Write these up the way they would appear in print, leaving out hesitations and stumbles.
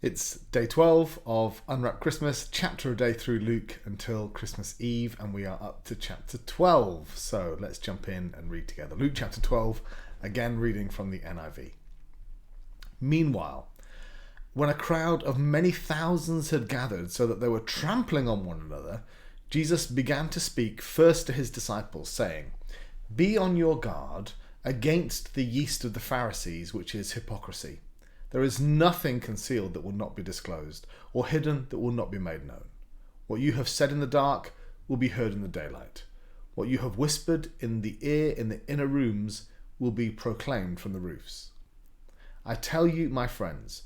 It's day 12 of Unwrap Christmas, chapter a day through Luke until Christmas Eve, and we are up to chapter 12. So let's jump in and read together. Luke chapter 12, again reading from the NIV. Meanwhile, when a crowd of many thousands had gathered so that they were trampling on one another, Jesus began to speak first to his disciples, saying, "Be on your guard against the yeast of the Pharisees, which is hypocrisy. There is nothing concealed that will not be disclosed, or hidden that will not be made known. What you have said in the dark will be heard in the daylight. What you have whispered in the ear in the inner rooms will be proclaimed from the roofs. I tell you, my friends,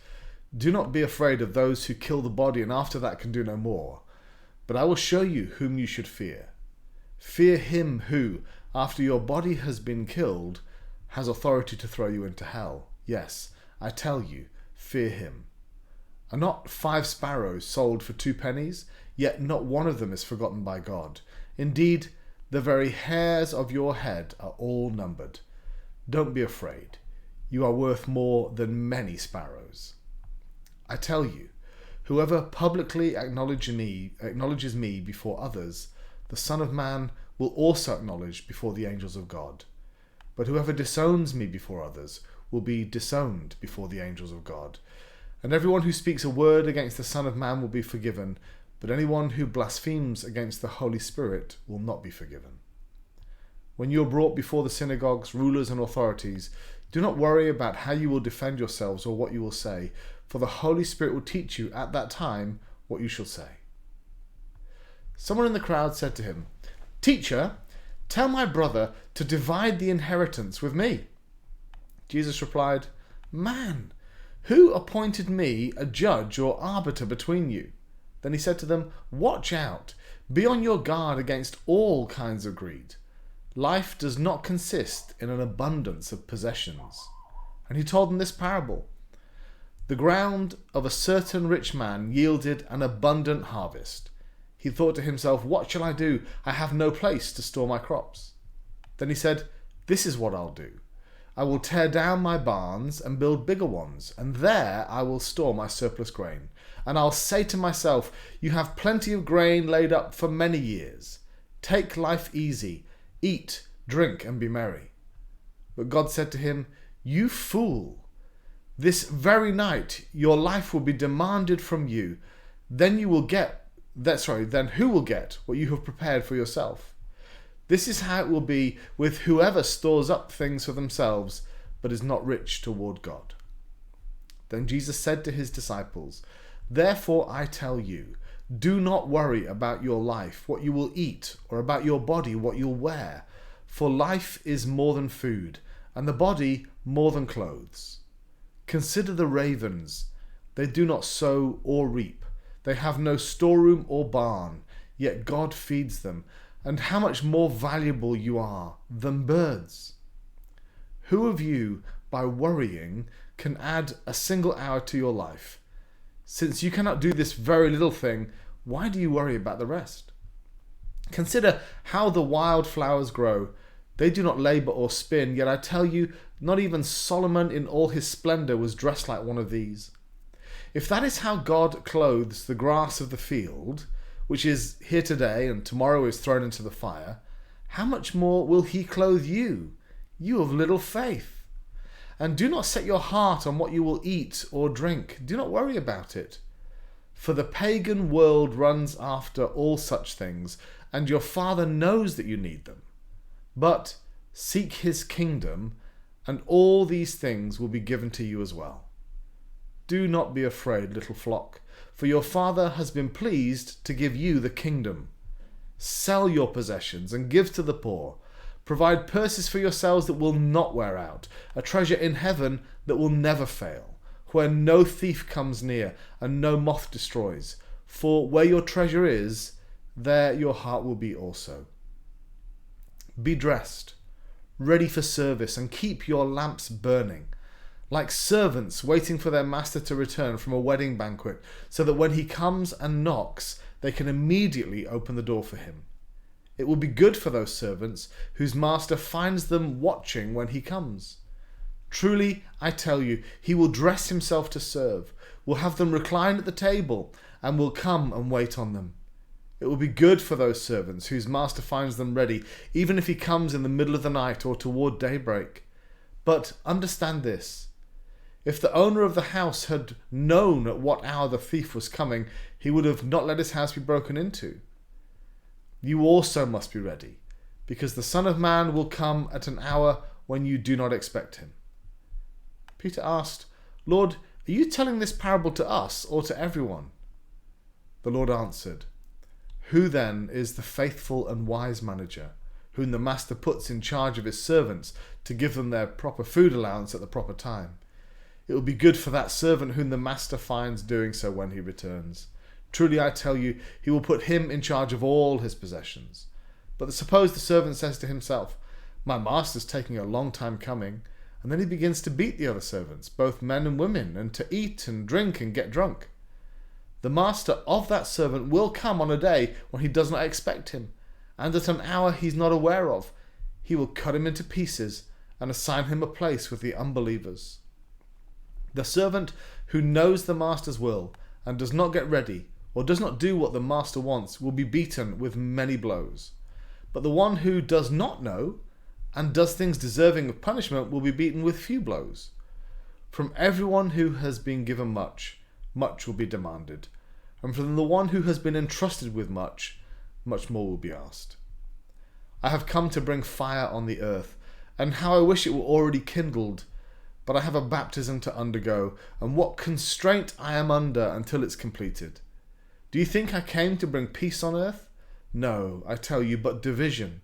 do not be afraid of those who kill the body and after that can do no more. But I will show you whom you should fear. Fear him who, after your body has been killed, has authority to throw you into hell. Yes, I tell you, fear him. Are not 5 sparrows sold for 2 pennies? Yet not one of them is forgotten by God. Indeed, the very hairs of your head are all numbered. Don't be afraid. You are worth more than many sparrows. I tell you, whoever publicly acknowledges me before others, the Son of Man will also acknowledge before the angels of God. But whoever disowns me before others will be disowned before the angels of God. And everyone who speaks a word against the Son of Man will be forgiven, but anyone who blasphemes against the Holy Spirit will not be forgiven. When you are brought before the synagogues, rulers and authorities, do not worry about how you will defend yourselves or what you will say, for the Holy Spirit will teach you at that time what you shall say." Someone in the crowd said to him, "Teacher, tell my brother to divide the inheritance with me." Jesus replied, "Man, who appointed me a judge or arbiter between you?" Then he said to them, "Watch out, be on your guard against all kinds of greed. Life does not consist in an abundance of possessions." And he told them this parable. The ground of a certain rich man yielded an abundant harvest. He thought to himself, "What shall I do? I have no place to store my crops." Then he said, "This is what I'll do. I will tear down my barns and build bigger ones, and there I will store my surplus grain. And I'll say to myself, you have plenty of grain laid up for many years. Take life easy, eat, drink, and be merry." But God said to him, "You fool, this very night your life will be demanded from you. Then who will get what you have prepared for yourself? This is how it will be with whoever stores up things for themselves, but is not rich toward God." Then Jesus said to his disciples, "Therefore I tell you, do not worry about your life, what you will eat, or about your body, what you'll wear. For life is more than food, and the body more than clothes. Consider the ravens. They do not sow or reap. They have no storeroom or barn, yet God feeds them. And how much more valuable you are than birds. Who of you, by worrying, can add a single hour to your life? Since you cannot do this very little thing, why do you worry about the rest? Consider how the wild flowers grow. They do not labor or spin, yet I tell you, not even Solomon in all his splendor was dressed like one of these. If that is how God clothes the grass of the field, which is here today and tomorrow is thrown into the fire, how much more will he clothe you, you of little faith? And do not set your heart on what you will eat or drink. Do not worry about it. For the pagan world runs after all such things, and your Father knows that you need them. But seek his kingdom, and all these things will be given to you as well. Do not be afraid, little flock, for your Father has been pleased to give you the kingdom. Sell your possessions and give to the poor. Provide purses for yourselves that will not wear out, a treasure in heaven that will never fail, where no thief comes near and no moth destroys. For where your treasure is, there your heart will be also. Be dressed, ready for service, and keep your lamps burning, like servants waiting for their master to return from a wedding banquet, so that when he comes and knocks, they can immediately open the door for him. It will be good for those servants whose master finds them watching when he comes. Truly, I tell you, he will dress himself to serve, will have them recline at the table and will come and wait on them. It will be good for those servants whose master finds them ready, even if he comes in the middle of the night or toward daybreak. But understand this. If the owner of the house had known at what hour the thief was coming, he would have not let his house be broken into. You also must be ready, because the Son of Man will come at an hour when you do not expect him." Peter asked, "Lord, are you telling this parable to us or to everyone?" The Lord answered, "Who then is the faithful and wise manager, whom the master puts in charge of his servants to give them their proper food allowance at the proper time? It will be good for that servant whom the master finds doing so when he returns. Truly I tell you, he will put him in charge of all his possessions. But suppose the servant says to himself, 'My master's taking a long time coming,' and then he begins to beat the other servants, both men and women, and to eat and drink and get drunk. The master of that servant will come on a day when he does not expect him, and at an hour he is not aware of. He will cut him into pieces and assign him a place with the unbelievers. The servant who knows the master's will and does not get ready or does not do what the master wants will be beaten with many blows. But the one who does not know and does things deserving of punishment will be beaten with few blows. From everyone who has been given much, much will be demanded, and from the one who has been entrusted with much, much more will be asked. I have come to bring fire on the earth, and how I wish it were already kindled. But I have a baptism to undergo, and what constraint I am under until it's completed. Do you think I came to bring peace on earth? No, I tell you, but division.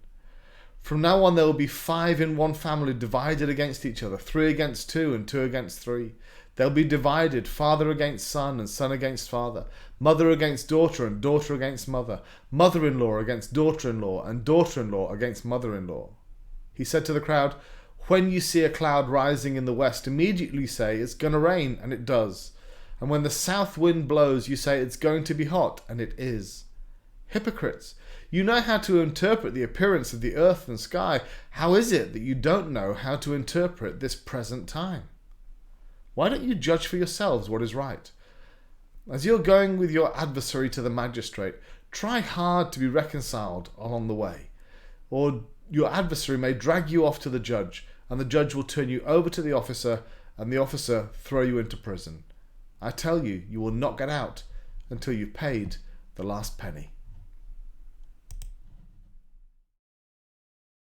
From now on there will be 5 in one family divided against each other, 3 against 2 and 2 against 3. They'll be divided, father against son and son against father, mother against daughter and daughter against mother, mother-in-law against daughter-in-law and daughter-in-law against mother-in-law." He said to the crowd, "When you see a cloud rising in the west, immediately say it's going to rain, and it does. And when the south wind blows, you say it's going to be hot, and it is. Hypocrites, you know how to interpret the appearance of the earth and sky. How is it that you don't know how to interpret this present time? Why don't you judge for yourselves what is right? As you're going with your adversary to the magistrate, try hard to be reconciled along the way, or your adversary may drag you off to the judge, and the judge will turn you over to the officer, and the officer throw you into prison. I tell you, you will not get out until you've paid the last penny."